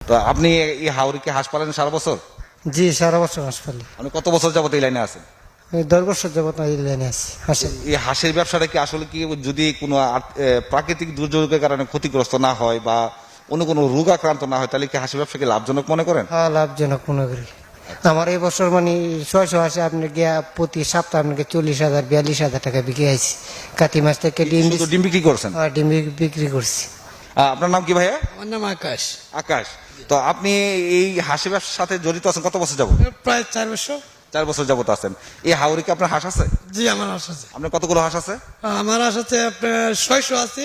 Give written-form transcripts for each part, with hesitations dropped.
তো আপনি এই হাওড়িকে হাঁস পালেন সারা বছর? জি, সারা বছর হাঁস পালি। আপনি কত বছর যাবত এই লাইনে আছেন? আমি 10 বছর যাবত এই লাইনে আছি হাঁসের। এই হাঁসের ব্যবসাটা কি আসলে কি যদি কোনো প্রাকৃতিক দুর্যোগের কারণে ক্ষতিগ্রস্ত না হয় বা অন্য কোনো রোগ আক্রান্ত না হয় তাহলে কি হাঁসের ব্যবসাকে লাভজনক মনে করেন? হ্যাঁ, লাভজনক মনে করি। আমার এই বছর মানে 600 হাঁসে আপনি গিয়া প্রতি সপ্তাহে আপনাকে 40,000 42,000 টাকা বিক্রি হয়েছে। কাতি মাস থেকে শুধু ডিম বিক্রি করছেন? ডিম বিক্রি করছি। আপনার নাম কি ভাইয়া? আমার নাম আকাশ। আকাশ। তো আপনি এই হাঁসের ব্যবসার সাথে জড়িত আছেন কত বছর যাবত? প্রায় 4 বছর। 4 বছর যাবত আছেন। এই হাওড়িকে আপনার হাঁস আছে? জি, আমার হাঁস আছে। আপনার কতগুলো হাঁস আছে? আমার হাঁস আছে আপনার 600 আছে,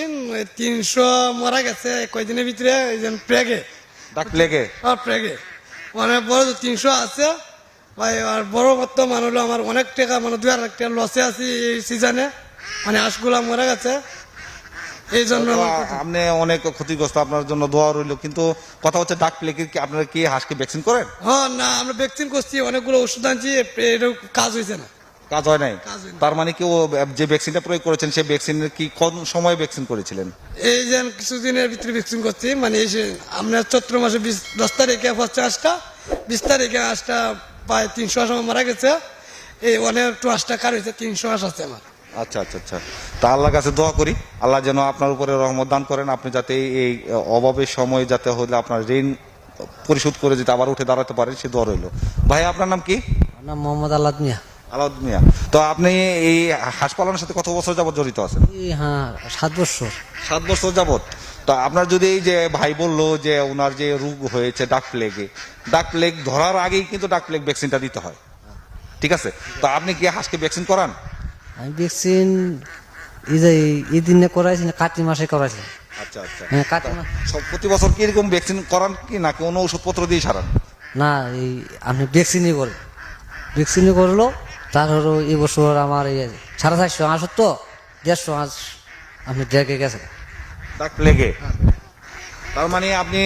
300 মারা গেছে কয়দিনের ভিতরে এই যে প্রেগে। ডাক প্লেগে? প্রেগে মানে বড় 300 আছে ভাই। আর বড় বর্তমান হলো আমার অনেক টাকা মানে 2,000 টাকা লসে আছি এই সিজনে, মানে হাঁসগুলা মরে গেছে এই জন্য। আপনি অনেক ক্ষতিগ্রস্ত, আপনার জন্য দোয়া রইল। কিন্তু কথা হচ্ছে ডাক প্লেগে কি আপনারা কি হাঁসকে ভ্যাকসিন করেন? হ্যাঁ, না আমরা ভ্যাকসিন করছি, অনেকগুলো ওষুধ আনছি, এটা কাজ হয়েছে না। কাজ হয় নাই? কাজ হয়নি। তার মানে কি ও যে ভ্যাকসিনটা প্রয়োগ করেছেন সেই ভ্যাকসিনের কি কোন সময় ভ্যাকসিন করেছিলেন? এই যে কিছুদিনের ভিতরে ভ্যাকসিন করছি, মানে এই যে আমরা চৈত্র মাসে 10 তারিখে ফার্স্ট হাঁসটা, 20 তারিখে হাঁসটা প্রায় 300 হাঁস আমার মারা গেছে। এই অনেক একটু হাঁসটা কার হয়েছে, 300 হাঁস আছে আমার। আচ্ছা আচ্ছা আচ্ছা। তা আল্লাহর কাছে দোয়া করি আল্লাহ যেন আপনার উপরে রহমত দান করেন, আপনি যাতে এই অভাবের সময় যাতে হলে আপনার ঋণ পরিশোধ করে যেতে আবার উঠে দাঁড়াতে পারেন সে দোয়া রইল। ভাই আপনার নাম কি? আমার নাম মোহাম্মদ আলাদ মিয়া। আলাউদ্দিন মিয়া। তো আপনি এই হাঁস পালনের সাথে কত বছর যাবত জড়িত আছেন? হ্যাঁ, 7 বছর। 7 বছর যাবত। তো আপনার যদি এই যে ভাই বললো যে ওনার যে রোগ হয়েছে ডাক প্লেগে, ডাক প্লেগ ধরার আগেই কিন্তু ডাক প্লেগ ভ্যাকসিনটা দিতে হয়, ঠিক আছে? তো আপনি কি হাঁসকে ভ্যাকসিন করান? আমি ভ্যাকসিন এই দিনে করাইছি না, কাতি মাসে করাইছি। আচ্ছা আচ্ছা। হ্যাঁ, কাতি মাস। সব প্রতি বছর কি এরকম ভ্যাকসিন করান কি না কোনো ওষুধপত্র দিয়ে সারান? না, এই আপনি ভ্যাকসিনই করেন। ভ্যাকসিনই করলো। তারপর এই বছর আমার এই 450 হাঁস তো 150 হাঁস আপনি দেখে গেছে। ডাক প্লেগে? তার মানে আপনি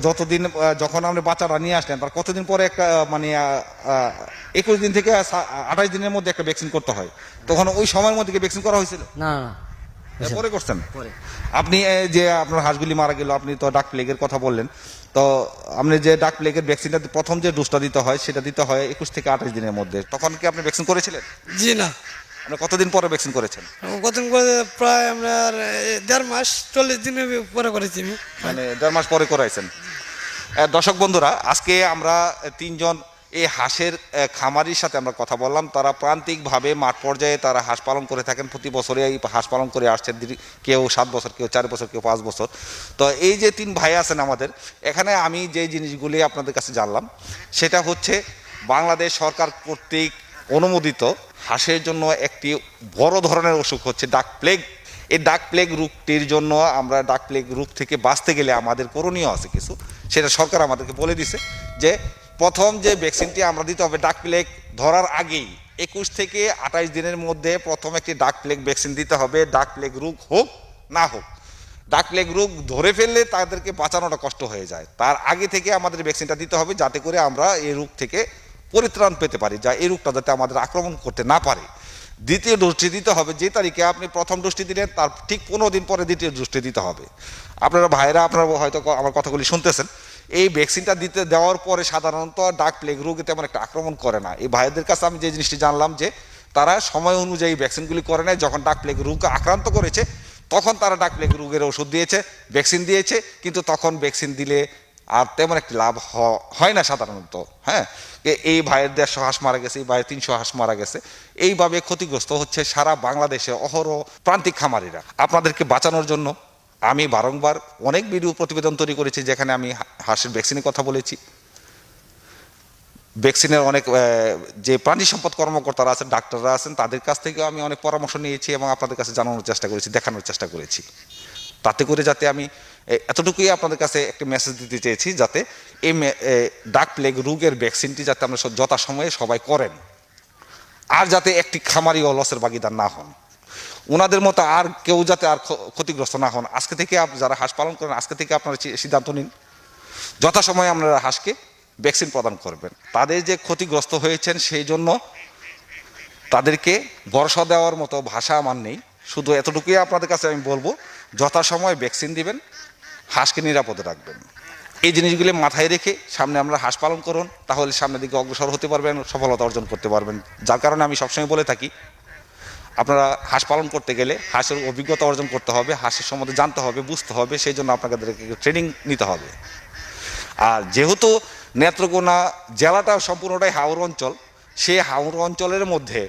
যতদিন যখন আপনি বাচ্চারা নিয়ে আসলেন তার কতদিন পরে একটা মানে 21 দিন থেকে 28 দিনের মধ্যে একটা ভ্যাকসিন করতে হয়, তখন ওই সময়ের মধ্যে ভ্যাকসিন করা হয়েছিল? না না, পরে করছেন? আপনি যে আপনার হাঁসগুলি মারা গেল, আপনি তো ডাক প্লেগের কথা বললেন, তো আপনি যে ডাক প্লেগের ভ্যাকসিনটা প্রথম যে ডোজটা দিতে হয় সেটা দিতে হয় 21 থেকে 28 দিনের মধ্যে, তখন কি আপনি ভ্যাকসিন করেছিলেন? জি না। আপনি কতদিন পরে ভ্যাকসিন করেছেন? কতদিন করে প্রায় আপনার 1.5 মাস 40 দিনের পরে করেছি আমি। মানে 1.5 মাস পরে করাইছেন। দর্শক বন্ধুরা, আজকে আমরা 3 জন এই হাঁসের খামারির সাথে আমরা কথা বললাম। তারা প্রান্তিকভাবে মাঠ পর্যায়ে তারা হাঁস পালন করে থাকেন, প্রতি বছরে এই হাঁস পালন করে আসছেন। কেউ 7 বছর, কেউ 4 বছর, কেউ 5 বছর। তো এই যে 3 ভাই আছেন আমাদের এখানে, আমি যে জিনিসগুলি আপনাদের কাছে জানলাম সেটা হচ্ছে বাংলাদেশ সরকার কর্তৃক অনুমোদিত হাঁসের জন্য একটি বড় ধরনের অসুখ হচ্ছে ডাক প্লেগ। এই ডাক প্লেগ রোগটির জন্য আমরা ডাক প্লেগ রোগ থেকে বাঁচতে গেলে আমাদের করণীয় আছে কিছু, সেটা সরকার আমাদেরকে বলে দিছে যে প্রথম যে ভ্যাকসিনটি আমরা দিতে হবে ডাক প্লেগ ধরার আগেই 21 থেকে 28 দিনের মধ্যে প্রথম একটি ডাক প্লেগ ভ্যাকসিন দিতে হবে। ডাক প্লেগ রোগ হোক না হোক, ডাক প্লেগ রোগ ধরে ফেললে তাদেরকে বাঁচানোটা কষ্ট হয়ে যায়, তার আগে থেকে আমাদের ভ্যাকসিনটা দিতে হবে যাতে করে আমরা এই রোগ থেকে পরিত্রাণ পেতে পারি, যা এই রোগটা যাতে আমাদের আক্রমণ করতে না পারে। দ্বিতীয় ডোজটি দিতে হবে যে তারিখে আপনি প্রথম ডোজটি দিলেন তার ঠিক 15 দিন পরে দ্বিতীয় ডোজটি দিতে হবে। আপনারা ভাইরা আপনারা হয়তো আমার কথাগুলি শুনতেছেন, এই ভ্যাকসিনটা দেওয়ার পরে সাধারণত ডাক প্লেগ রোগে তেমন একটা আক্রমণ করে না। এই ভাইদের কাছে আমি যে জিনিসটি জানলাম যে তারা সময় অনুযায়ী ভ্যাকসিনগুলি করে নেয়, যখন ডাক প্লেগ রোগে আক্রান্ত করেছে তখন তারা ডাক প্লেগ রোগের ওষুধ দিয়েছে, ভ্যাকসিন দিয়েছে, কিন্তু তখন ভ্যাকসিন দিলে আর তেমন একটি লাভ হয় না সাধারণত। হ্যাঁ, এই ভাইয়ের 150 হাঁস মারা গেছে, এই ভাইয়ের 300 হাঁস মারা গেছে। এইভাবে ক্ষতিগ্রস্ত হচ্ছে সারা বাংলাদেশে অহরহ প্রান্তিক খামারিরা। আপনাদেরকে বাঁচানোর জন্য আমি বারংবার অনেক ভিডিও প্রতিবেদন তৈরি করেছি যেখানে আমি হাঁসের ভ্যাকসিনের কথা বলেছি। ভ্যাকসিনের অনেক যে প্রাণী সম্পদ কর্মকর্তারা আছেন, ডাক্তাররা আছেন, তাদের কাছ থেকে আমি অনেক পরামর্শ নিয়েছি এবং আপনাদের কাছে জানানোর চেষ্টা করেছি, দেখানোর চেষ্টা করেছি। তাতে করে যাতে আমি এতটুকুই আপনাদের কাছে একটা মেসেজ দিতে চেয়েছি যাতে এই ডাক প্লেগ রোগের ভ্যাকসিনটি যাতে আমরা যথাসময়ে সবাই করেন, আর যাতে একটি খামারিও লসের ভাগিদার না হন, ওনাদের মতো আর কেউ যাতে আর ক্ষতিগ্রস্ত না হন। আজকে থেকে যারা হাঁস পালন করেন আজকে থেকে আপনারা সিদ্ধান্ত নিন যথাসময়ে আপনারা হাঁসকে ভ্যাকসিন প্রদান করবেন। তাদের যে ক্ষতিগ্রস্ত হয়েছেন সেই জন্য তাদেরকে ভরসা দেওয়ার মতো ভাষা আমার নেই, শুধু এতটুকুই আপনাদের কাছে আমি বলবো যথাসময়ে ভ্যাকসিন দিবেন, হাঁসকে নিরাপদে রাখবেন। এই জিনিসগুলি মাথায় রেখে সামনে আমরা হাঁস পালন করুন, তাহলে সামনের দিকে অগ্রসর হতে পারবেন, সফলতা অর্জন করতে পারবেন। যার কারণে আমি সবসময় বলে থাকি, আপনারা হাঁস পালন করতে গেলে হাঁসের অভিজ্ঞতা অর্জন করতে হবে, হাঁসের সম্বন্ধে জানতে হবে, বুঝতে হবে, সেই জন্য আপনাদেরকে ট্রেনিং নিতে হবে। আর যেহেতু নেত্রকোনা জেলাটা সম্পূর্ণটাই হাওর অঞ্চল, সেই হাওর অঞ্চলের মধ্যে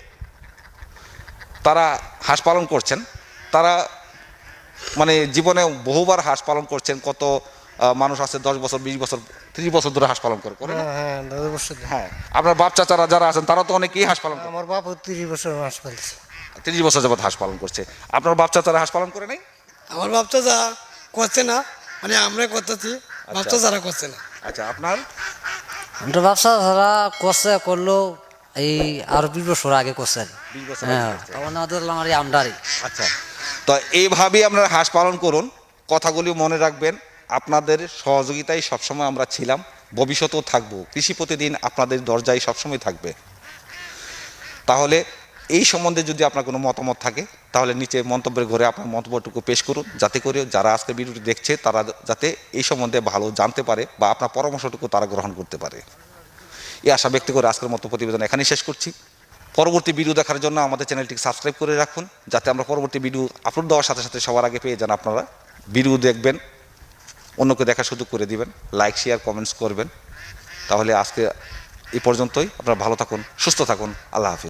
তারা হাঁস পালন করছেন, তারা মানে জীবনে বহুবার হাঁস পালন করছেন। কত মানুষ আছে 10 বছর, 20 বছর, 30 বছর ধরে হাঁস পালন করে না? হ্যাঁ 10 বছর ধরে। হ্যাঁ, আপনার বাপ চাচারা যারা আছেন তারা তো অনেকেই হাঁস পালন করে। আমার বাপও 30 বছর মাস পালছে। 30 বছর যাবত হাঁস পালন করছে। আপনার বাপ চাচারা হাঁস পালন করে নাই? আমার বাপটা যা করছে না, মানে আমরা করতেছি, বাপটা যারা করছে না। আচ্ছা, আপনার আমরা ব্যবসা যারা করলো এই আরো 20 বছর আগে করছে আর কি। 20 বছর হ্যাঁ, আগে করছে। তখন আমাদের আমার এই আমদারি। আচ্ছা, তো এইভাবেই আপনারা হাঁস পালন করুন। কথাগুলি মনে রাখবেন, আপনাদের সহযোগিতায় সবসময় আমরা ছিলাম, ভবিষ্যতেও থাকবো। কৃষি প্রতিদিন আপনাদের দরজায় সবসময় থাকবে। তাহলে এই সম্বন্ধে যদি আপনার কোনো মতামত থাকে, তাহলে নিচে মন্তব্যের ঘরে আপনার মন্তব্যটুকু পেশ করুন, যাতে করে যারা আজকে ভিডিওটি দেখছে তারা যাতে এই সম্বন্ধে ভালো জানতে পারে বা আপনার পরামর্শটুকু তারা গ্রহণ করতে পারে। এই আশা ব্যক্ত করে আজকের মতো প্রতিবেদন এখানেই শেষ করছি। পরবর্তী ভিডিও দেখার জন্য আমাদের চ্যানেলটিকে সাবস্ক্রাইব করে রাখুন, যাতে আমরা পরবর্তী ভিডিও আপলোড দেওয়ার সাথে সাথে সবার আগে পেয়ে যান। আপনারা ভিডিও দেখবেন, অন্যকে দেখার সুযোগ করে দিবেন, লাইক শেয়ার কমেন্টস করবেন। তাহলে আজকে এই পর্যন্তই। আপনারা ভালো থাকুন, সুস্থ থাকুন। আল্লাহ হাফিজ।